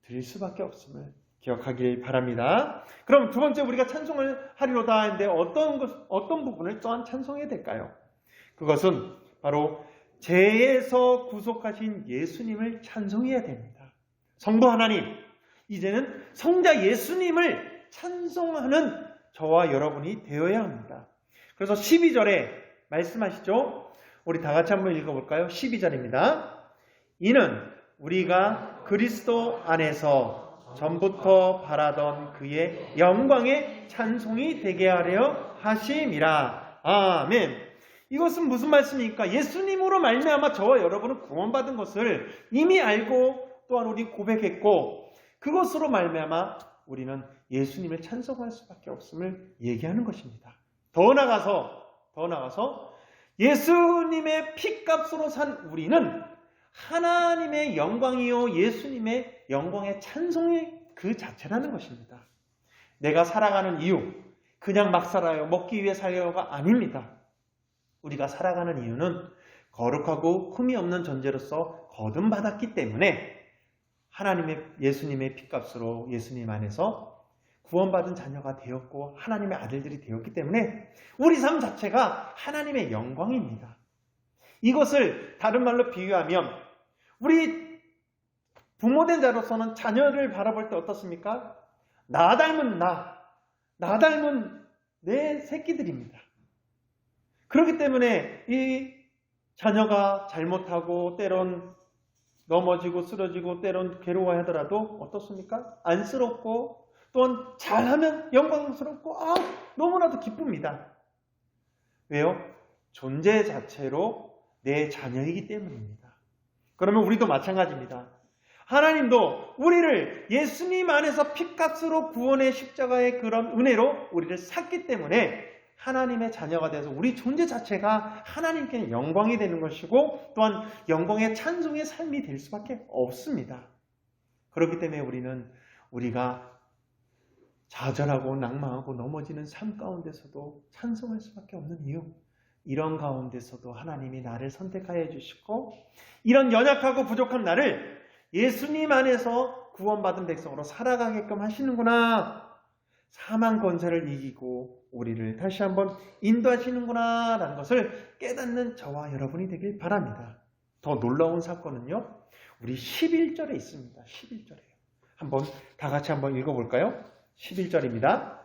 드릴 수밖에 없음을 기억하길 바랍니다. 그럼 두 번째 우리가 찬송을 하리로다 하는데 어떤 부분을 또한 찬송해야 될까요? 그것은 바로 죄에서 구속하신 예수님을 찬송해야 됩니다. 성부 하나님, 이제는 성자 예수님을 찬송하는 저와 여러분이 되어야 합니다. 그래서 12절에 말씀하시죠. 우리 다 같이 한번 읽어볼까요? 12절입니다. 이는 우리가 그리스도 안에서 전부터 바라던 그의 영광의 찬송이 되게 하려 하심이라. 아멘. 이것은 무슨 말씀입니까? 예수님으로 말미암아 저와 여러분은 구원받은 것을 이미 알고 또한 우리 고백했고, 그것으로 말미암아 우리는 예수님을 찬송할 수밖에 없음을 얘기하는 것입니다. 더 나아가서 예수님의 피값으로 산 우리는 하나님의 영광이요 예수님의 영광의 찬송의 그 자체라는 것입니다. 내가 살아가는 이유, 그냥 막 살아요, 먹기 위해 살려가 아닙니다. 우리가 살아가는 이유는 거룩하고 흠이 없는 존재로서 거듭받았기 때문에 예수님의 피값으로 예수님 안에서 구원받은 자녀가 되었고 하나님의 아들들이 되었기 때문에 우리 삶 자체가 하나님의 영광입니다. 이것을 다른 말로 비유하면 우리 부모된 자로서는 자녀를 바라볼 때 어떻습니까? 나 닮은 나 닮은 내 새끼들입니다. 그렇기 때문에 이 자녀가 잘못하고 때론 넘어지고 쓰러지고 때론 괴로워하더라도 어떻습니까? 안쓰럽고 또한 잘하면 영광스럽고 너무나도 기쁩니다. 왜요? 존재 자체로 내 자녀이기 때문입니다. 그러면 우리도 마찬가지입니다. 하나님도 우리를 예수님 안에서 피값으로 구원의 십자가의 그런 은혜로 우리를 샀기 때문에 하나님의 자녀가 돼서 우리 존재 자체가 하나님께 영광이 되는 것이고 또한 영광의 찬송의 삶이 될 수밖에 없습니다. 그렇기 때문에 우리가 좌절하고 낭망하고 넘어지는 삶 가운데서도 찬송할 수밖에 없는 이유, 이런 가운데서도 하나님이 나를 선택하여 주시고 이런 연약하고 부족한 나를 예수님 안에서 구원받은 백성으로 살아가게끔 하시는구나, 사망 권세를 이기고 우리를 다시 한번 인도하시는구나 라는 것을 깨닫는 저와 여러분이 되길 바랍니다. 더 놀라운 사건은요, 우리 11절에 있습니다. 11절에요. 다 같이 한번 읽어볼까요? 11절입니다.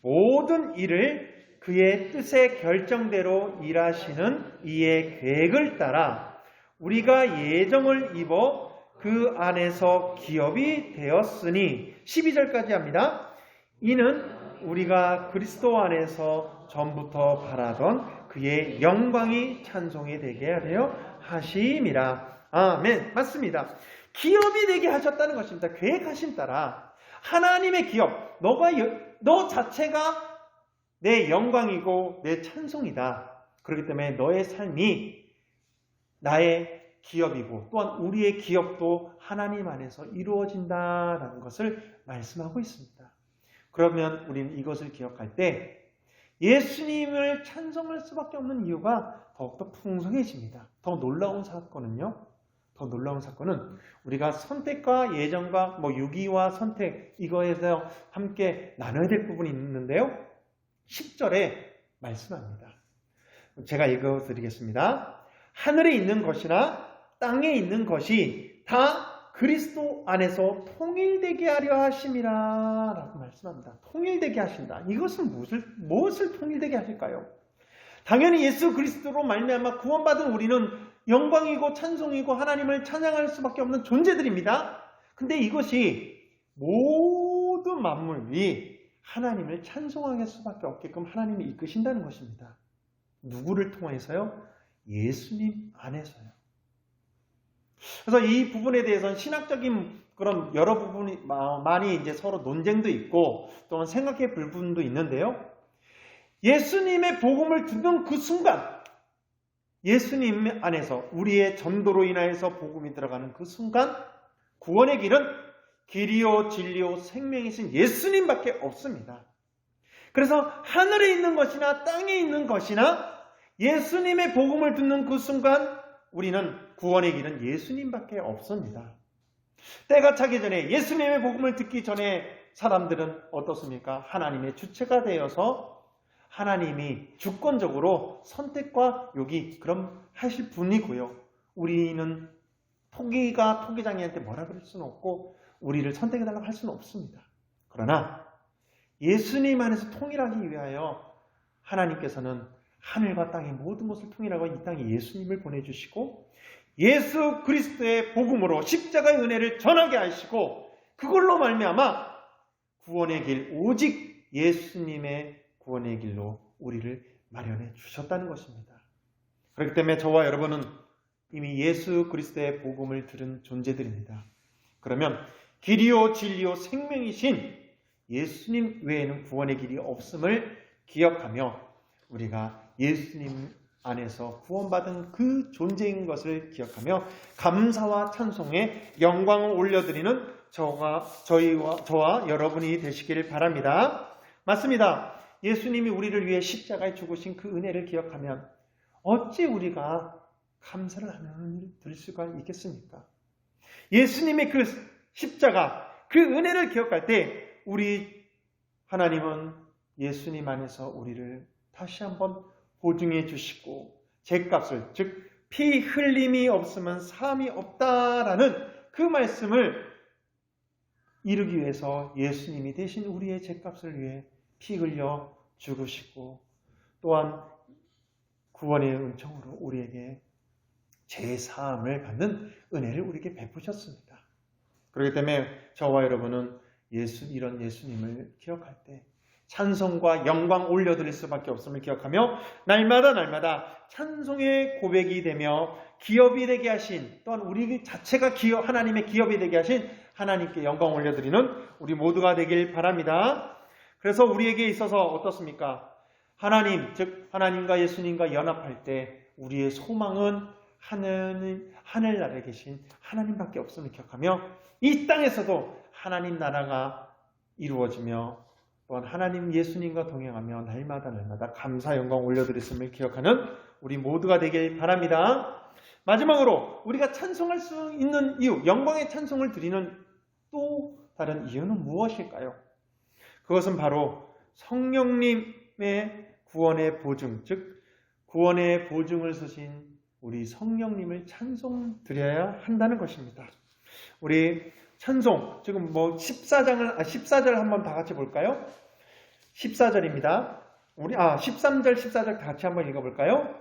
모든 일을 그의 뜻의 결정대로 일하시는 이의 계획을 따라 우리가 예정을 입어 그 안에서 기업이 되었으니 12절까지 합니다. 이는 우리가 그리스도 안에서 전부터 바라던 그의 영광이 찬송이 되게 하려 하심이라. 아멘. 맞습니다. 기업이 되게 하셨다는 것입니다. 계획하심 따라 하나님의 기업, 너 자체가 내 영광이고 내 찬송이다. 그렇기 때문에 너의 삶이 나의 기업이고 또한 우리의 기업도 하나님 안에서 이루어진다라는 것을 말씀하고 있습니다. 그러면 우리는 이것을 기억할 때 예수님을 찬송할 수밖에 없는 이유가 더욱더 풍성해집니다. 더 놀라운 사건은 우리가 선택과 예정과 유기와 선택, 이거에서 함께 나눠야 될 부분이 있는데요. 10절에 말씀합니다. 제가 읽어드리겠습니다. 하늘에 있는 것이나 땅에 있는 것이 다 그리스도 안에서 통일되게 하려 하심이라 라고 말씀합니다. 통일되게 하신다. 이것은 무엇을 통일되게 하실까요? 당연히 예수 그리스도로 말미암아 구원받은 우리는 영광이고 찬송이고 하나님을 찬양할 수밖에 없는 존재들입니다. 근데 이것이 모든 만물이 하나님을 찬송할 수밖에 없게끔 하나님이 이끄신다는 것입니다. 누구를 통해서요? 예수님 안에서요. 그래서 이 부분에 대해서는 신학적인 그런 여러 부분이 많이 이제 서로 논쟁도 있고 또는 생각해 볼 부분도 있는데요. 예수님의 복음을 듣는 그 순간, 예수님 안에서 우리의 전도로 인하여서 복음이 들어가는 그 순간 구원의 길은 길이요 진리요 생명이신 예수님밖에 없습니다. 그래서 하늘에 있는 것이나 땅에 있는 것이나 예수님의 복음을 듣는 그 순간 우리는 구원의 길은 예수님밖에 없습니다. 때가 차기 전에 예수님의 복음을 듣기 전에 사람들은 어떻습니까? 하나님의 주체가 되어서 하나님이 주권적으로 선택과 요기 그럼 하실 분이고요. 우리는 토기장이한테 뭐라 그럴 수는 없고 우리를 선택해달라고 할 수는 없습니다. 그러나 예수님 안에서 통일하기 위하여 하나님께서는 하늘과 땅의 모든 것을 통일하고 이 땅에 예수님을 보내주시고 예수 그리스도의 복음으로 십자가의 은혜를 전하게 하시고 그걸로 말미암아 구원의 길, 오직 예수님의 구원의 길로 우리를 마련해 주셨다는 것입니다. 그렇기 때문에 저와 여러분은 이미 예수 그리스도의 복음을 들은 존재들입니다. 그러면 길이요 진리요 생명이신 예수님 외에는 구원의 길이 없음을 기억하며 우리가 예수님 안에서 구원받은 그 존재인 것을 기억하며 감사와 찬송의 영광을 올려드리는 저와 여러분이 되시길 바랍니다. 맞습니다. 예수님이 우리를 위해 십자가에 죽으신 그 은혜를 기억하면 어찌 우리가 감사를 하는 일을 드릴 수가 있겠습니까? 예수님의 그 십자가, 그 은혜를 기억할 때 우리 하나님은 예수님 안에서 우리를 다시 한번 보증해 주시고 죗값을, 즉 피 흘림이 없으면 사함이 없다라는 그 말씀을 이루기 위해서 예수님이 대신 우리의 죗값을 위해 피 흘려 죽으시고 또한 구원의 은총으로 우리에게 죄사함을 받는 은혜를 우리에게 베푸셨습니다. 그렇기 때문에 저와 여러분은 이런 예수님을 기억할 때 찬송과 영광 올려드릴 수밖에 없음을 기억하며 날마다 찬송의 고백이 되며 기업이 되게 하신, 또한 우리 자체가 하나님의 기업이 되게 하신 하나님께 영광 올려드리는 우리 모두가 되길 바랍니다. 그래서 우리에게 있어서 어떻습니까? 하나님, 즉 하나님과 예수님과 연합할 때 우리의 소망은 하늘나라에 계신 하나님밖에 없음을 기억하며 이 땅에서도 하나님 나라가 이루어지며 또한 하나님 예수님과 동행하며 날마다 감사 영광 올려드렸음을 기억하는 우리 모두가 되길 바랍니다. 마지막으로 우리가 찬송할 수 있는 이유, 영광의 찬송을 드리는 또 다른 이유는 무엇일까요? 그것은 바로 성령님의 구원의 보증, 즉 구원의 보증을 쓰신 우리 성령님을 찬송드려야 한다는 것입니다. 우리 찬송, 지금 14절 한번 다 같이 볼까요? 14절입니다. 13절, 14절 다 같이 한번 읽어볼까요?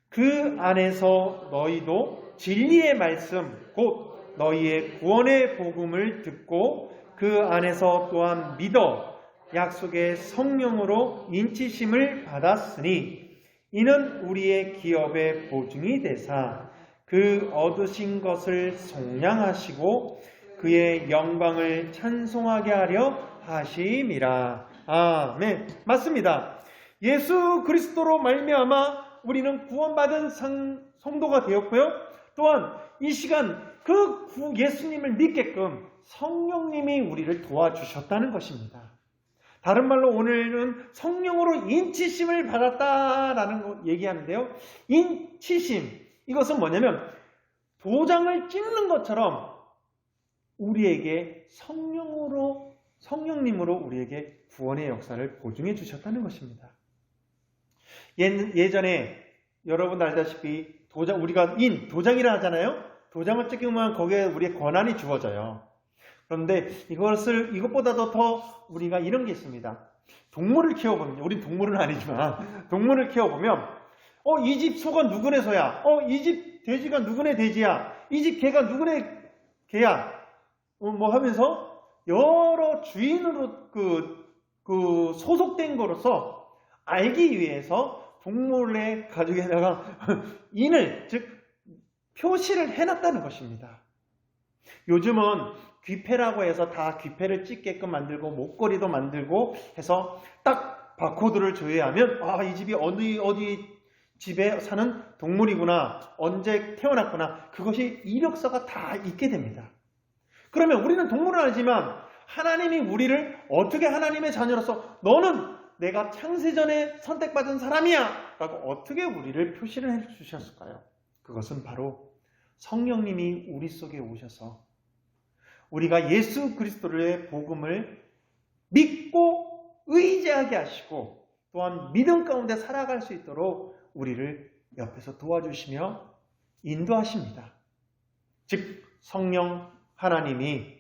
그 안에서 너희도 진리의 말씀, 곧 너희의 구원의 복음을 듣고 그 안에서 또한 믿어 약속의 성령으로 인치심을 받았으니 이는 우리의 기업의 보증이 되사 그 얻으신 것을 속량하시고 그의 영광을 찬송하게 하려 하심이라. 아멘. 맞습니다. 예수 그리스도로 말미암아 우리는 구원받은 성도가 되었고요. 또한 이 시간 그 예수님을 믿게끔 성령님이 우리를 도와주셨다는 것입니다. 다른 말로 오늘은 성령으로 인치심을 받았다라는 거 얘기하는데요. 인치심, 이것은 뭐냐면 도장을 찍는 것처럼 우리에게 성령님으로 우리에게 구원의 역사를 보증해 주셨다는 것입니다. 예전에 여러분 알다시피 우리가 도장이라 하잖아요. 도장을 찍으면 거기에 우리의 권한이 주어져요. 그런데 이것보다도 더 우리가 이런 게 있습니다. 동물을 키워보면, 우린 동물은 아니지만 동물을 키워보면 이 집 소가 누구네 소야, 이 집 돼지가 누구네 돼지야, 이 집 개가 누구네 개야, 하면서 여러 주인으로 소속된 거로서 알기 위해서 동물의 가죽에다가 인을, 즉 표시를 해놨다는 것입니다. 요즘은 귀패라고 해서 다 귀패를 찍게끔 만들고 목걸이도 만들고 해서 딱 바코드를 조회하면 이 집이 어디 집에 사는 동물이구나, 언제 태어났구나, 그것이 이력서가 다 있게 됩니다. 그러면 우리는 동물은 아니지만 하나님이 우리를 어떻게 하나님의 자녀로서 너는 내가 창세전에 선택받은 사람이야 라고 어떻게 우리를 표시를 해주셨을까요? 그것은 바로 성령님이 우리 속에 오셔서 우리가 예수 그리스도의 복음을 믿고 의지하게 하시고 또한 믿음 가운데 살아갈 수 있도록 우리를 옆에서 도와주시며 인도하십니다. 즉 성령 하나님이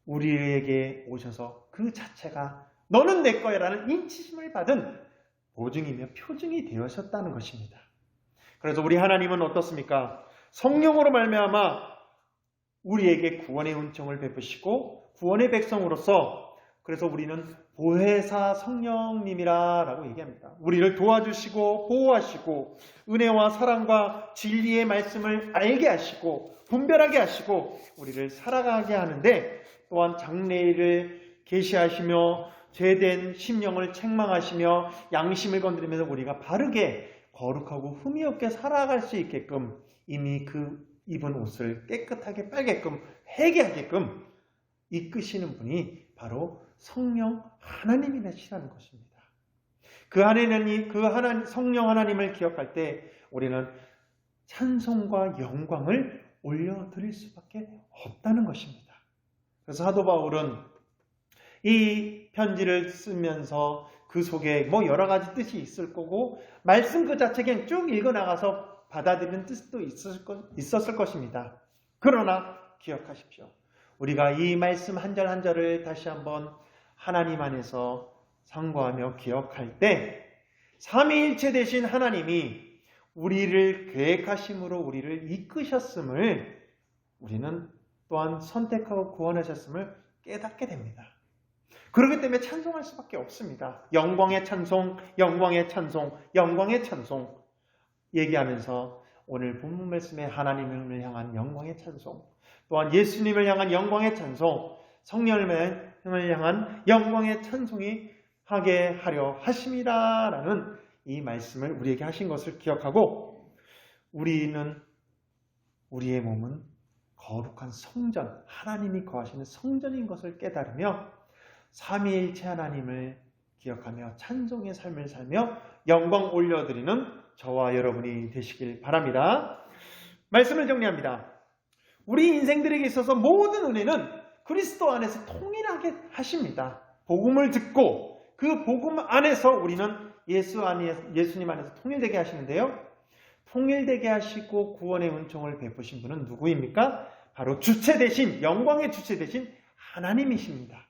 우리에게 오셔서 그 자체가 너는 내 거야 라는 인치심을 받은 보증이며 표징이 되어졌다는 것입니다. 그래서 우리 하나님은 어떻습니까? 성령으로 말미암아 우리에게 구원의 은총을 베푸시고 구원의 백성으로서, 그래서 우리는 보혜사 성령님이라고 얘기합니다. 우리를 도와주시고 보호하시고 은혜와 사랑과 진리의 말씀을 알게 하시고 분별하게 하시고 우리를 살아가게 하는데, 또한 장래일을 계시하시며 죄된 심령을 책망하시며 양심을 건드리면서 우리가 바르게 거룩하고 흠이 없게 살아갈 수 있게끔 이미 그 입은 옷을 깨끗하게 빨게끔 회개하게끔 이끄시는 분이 바로 성령 하나님이시라는 것입니다. 성령 하나님을 기억할 때 우리는 찬송과 영광을 올려드릴 수밖에 없다는 것입니다. 그래서 사도 바울은 이 편지를 쓰면서 그 속에 여러 가지 뜻이 있을 거고 말씀 그 자체 그냥 쭉 읽어나가서 받아들이는 뜻도 있었을 것입니다. 그러나 기억하십시오. 우리가 이 말씀 한 절 한 절을 다시 한번 하나님 안에서 상고하며 기억할 때 삼위일체 되신 하나님이 우리를 계획하심으로 우리를 이끄셨음을 우리는 또한 선택하고 구원하셨음을 깨닫게 됩니다. 그렇기 때문에 찬송할 수밖에 없습니다. 영광의 찬송, 영광의 찬송, 영광의 찬송 얘기하면서 오늘 본문 말씀에 하나님을 향한 영광의 찬송, 또한 예수님을 향한 영광의 찬송, 성령을 향한 영광의 찬송이 하게 하려 하심이라라는 이 말씀을 우리에게 하신 것을 기억하고 우리의 몸은 거룩한 성전, 하나님이 거하시는 성전인 것을 깨달으며 삼위일체 하나님을 기억하며 찬송의 삶을 살며 영광 올려드리는 저와 여러분이 되시길 바랍니다. 말씀을 정리합니다. 우리 인생들에게 있어서 모든 은혜는 그리스도 안에서 통일하게 하십니다. 복음을 듣고 그 복음 안에서 우리는 예수님 안에서 통일되게 하시는데요. 통일되게 하시고 구원의 은총을 베푸신 분은 누구입니까? 바로 주체 대신, 영광의 주체 대신 하나님이십니다.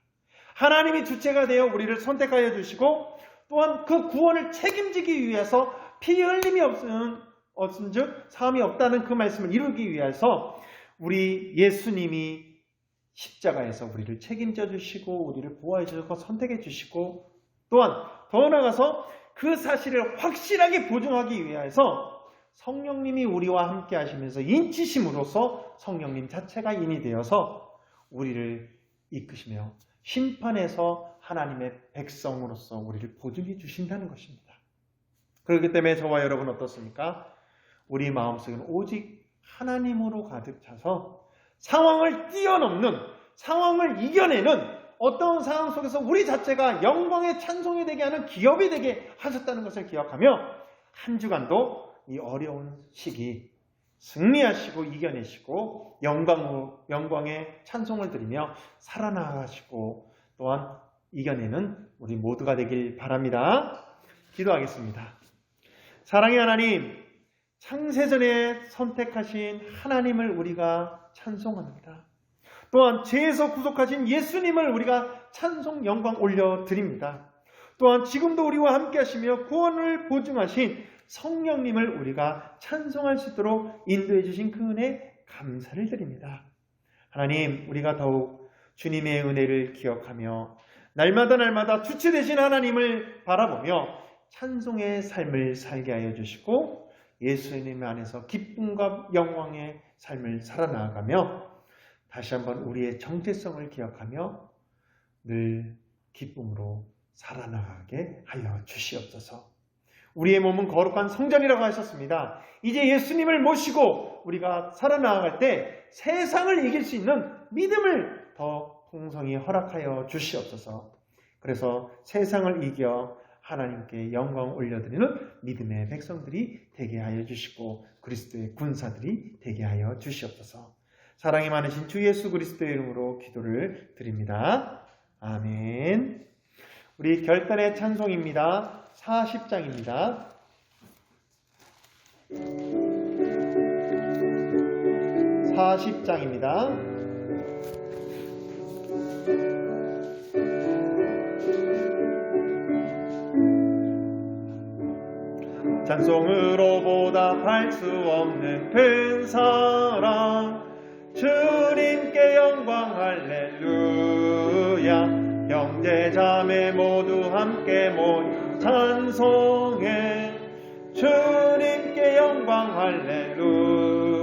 하나님이 주체가 되어 우리를 선택하여 주시고 또한 그 구원을 책임지기 위해서 피 흘림이 없은즉 사함이 없다는 그 말씀을 이루기 위해서 우리 예수님이 십자가에서 우리를 책임져 주시고 우리를 보호해 주시고 선택해 주시고 또한 더 나아가서 그 사실을 확실하게 보증하기 위해서 성령님이 우리와 함께 하시면서 인치심으로써 성령님 자체가 인이 되어서 우리를 이끄시며 심판에서 하나님의 백성으로서 우리를 보증해 주신다는 것입니다. 그렇기 때문에 저와 여러분 어떻습니까? 우리 마음속에는 오직 하나님으로 가득 차서 상황을 뛰어넘는, 상황을 이겨내는 어떤 상황 속에서 우리 자체가 영광의 찬송이 되게 하는 기업이 되게 하셨다는 것을 기억하며 한 주간도 이 어려운 시기 승리하시고 이겨내시고 영광의 찬송을 드리며 살아나가시고 또한 이겨내는 우리 모두가 되길 바랍니다. 기도하겠습니다. 사랑의 하나님, 창세전에 선택하신 하나님을 우리가 찬송합니다. 또한 죄에서 구속하신 예수님을 우리가 찬송 영광 올려드립니다. 또한 지금도 우리와 함께 하시며 구원을 보증하신 성령님을 우리가 찬송할 수 있도록 인도해 주신 그 은혜 감사를 드립니다. 하나님, 우리가 더욱 주님의 은혜를 기억하며 날마다 주체 되신 하나님을 바라보며 찬송의 삶을 살게 하여 주시고 예수님 안에서 기쁨과 영광의 삶을 살아나가며 다시 한번 우리의 정체성을 기억하며 늘 기쁨으로 살아나가게 하여 주시옵소서. 우리의 몸은 거룩한 성전이라고 하셨습니다. 이제 예수님을 모시고 우리가 살아나갈 때 세상을 이길 수 있는 믿음을 더 풍성히 허락하여 주시옵소서. 그래서 세상을 이겨 하나님께 영광 올려드리는 믿음의 백성들이 되게 하여 주시고 그리스도의 군사들이 되게 하여 주시옵소서. 사랑이 많으신 주 예수 그리스도의 이름으로 기도를 드립니다. 아멘. 우리 결단의 찬송입니다. 40장입니다. 찬송으로 보답할 수 없는 큰 사랑 주님께 영광 할렐루야. 형제 자매 모두 함께 모여 찬송해 주님께 영광 할렐루야.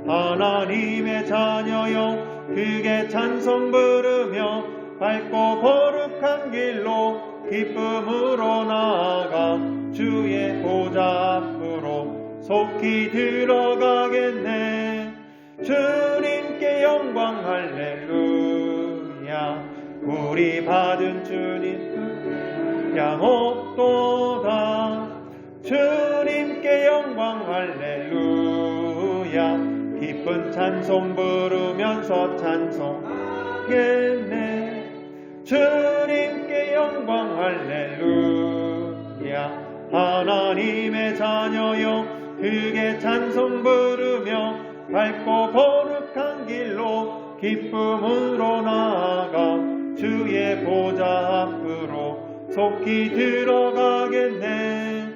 하나님의 자녀여 크게 찬송 부르며 밝고 거룩한 길로 기쁨으로 나아가 주의 보좌 속히 들어가겠네. 주님께 영광 할렐루야. 우리 받은 주님 양없도다. 주님께 영광 할렐루야. 기쁜 찬송 부르면서 찬송하겠네. 주님께 영광 할렐루야. 하나님의 자녀여 크게 찬송 부르며 밝고 거룩한 길로 기쁨으로 나아가 주의 보좌 앞으로 속히 들어가겠네.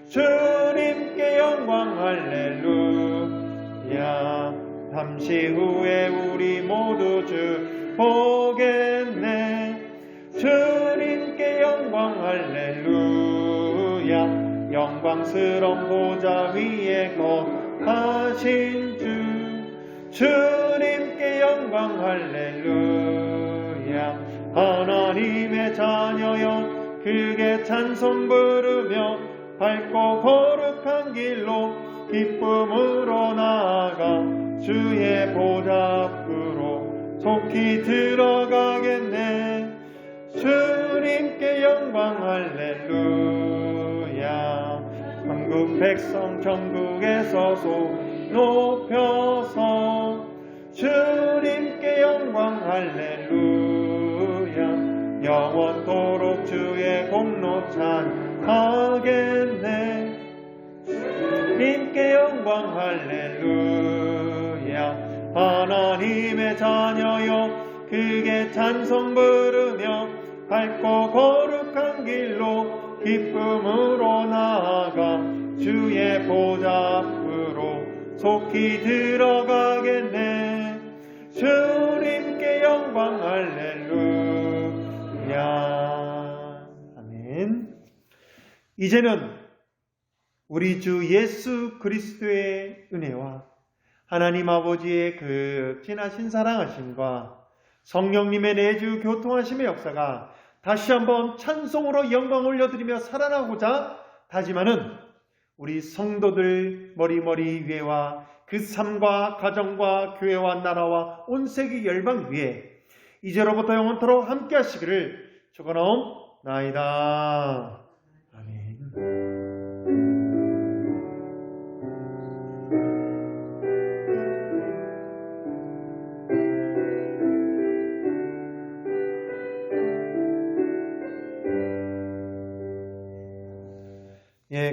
주님께 영광 할렐루야. 잠시 후에 우리 모두 주 보겠네. 주님께 영광 할렐루야. 영광스러운 보좌 위에 거하신 주. 주님께 영광 할렐루야. 하나님의 자녀여 크게 찬송 부르며 밝고 거룩한 길로 기쁨으로 나아가 주의 보좌 앞으로 속히 들어가겠네. 주님께 영광 할렐루야. 한국 백성 천국에서 손 높여서 주님께 영광 할렐루야. 영원토록 주의 공로 찬하겠네. 주님께 영광 할렐루야. 하나님의 자녀여 크게 찬송 부르며 밝고 거룩한 길로 기쁨으로 나아가 주의 보좌 앞으로 속히 들어가겠네. 주님께 영광 할렐루야. 아멘. 이제는 우리 주 예수 그리스도의 은혜와 하나님 아버지의 그 진하신 사랑하심과 성령님의 내주 교통하심의 역사가 다시 한번 찬송으로 영광 올려드리며 살아나고자 다짐하는 우리 성도들 머리머리 위에와 그 삶과 가정과 교회와 나라와 온 세계 열방 위에 이제로부터 영원토록 함께 하시기를 축원하옵나이다. 아멘.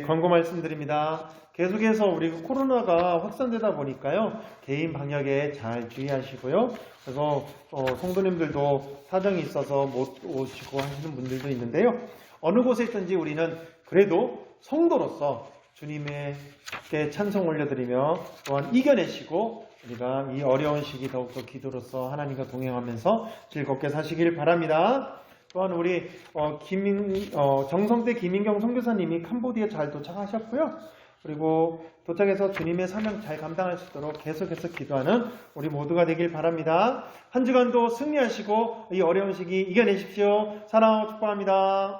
광고 말씀드립니다. 계속해서 우리 코로나가 확산되다 보니까요, 개인 방역에 잘 주의하시고요. 그래서 성도님들도 사정이 있어서 못 오시고 하시는 분들도 있는데요. 어느 곳에 있든지 우리는 그래도 성도로서 주님께 찬송 올려드리며 또한 이겨내시고 우리가 이 어려운 시기 더욱더 기도로서 하나님과 동행하면서 즐겁게 사시길 바랍니다. 또한 우리 정성대 김인경 선교사님이 캄보디아에 잘 도착하셨고요. 그리고 도착해서 주님의 사명 잘 감당할 수 있도록 계속해서 기도하는 우리 모두가 되길 바랍니다. 한 주간도 승리하시고 이 어려운 시기 이겨내십시오. 사랑하고 축복합니다.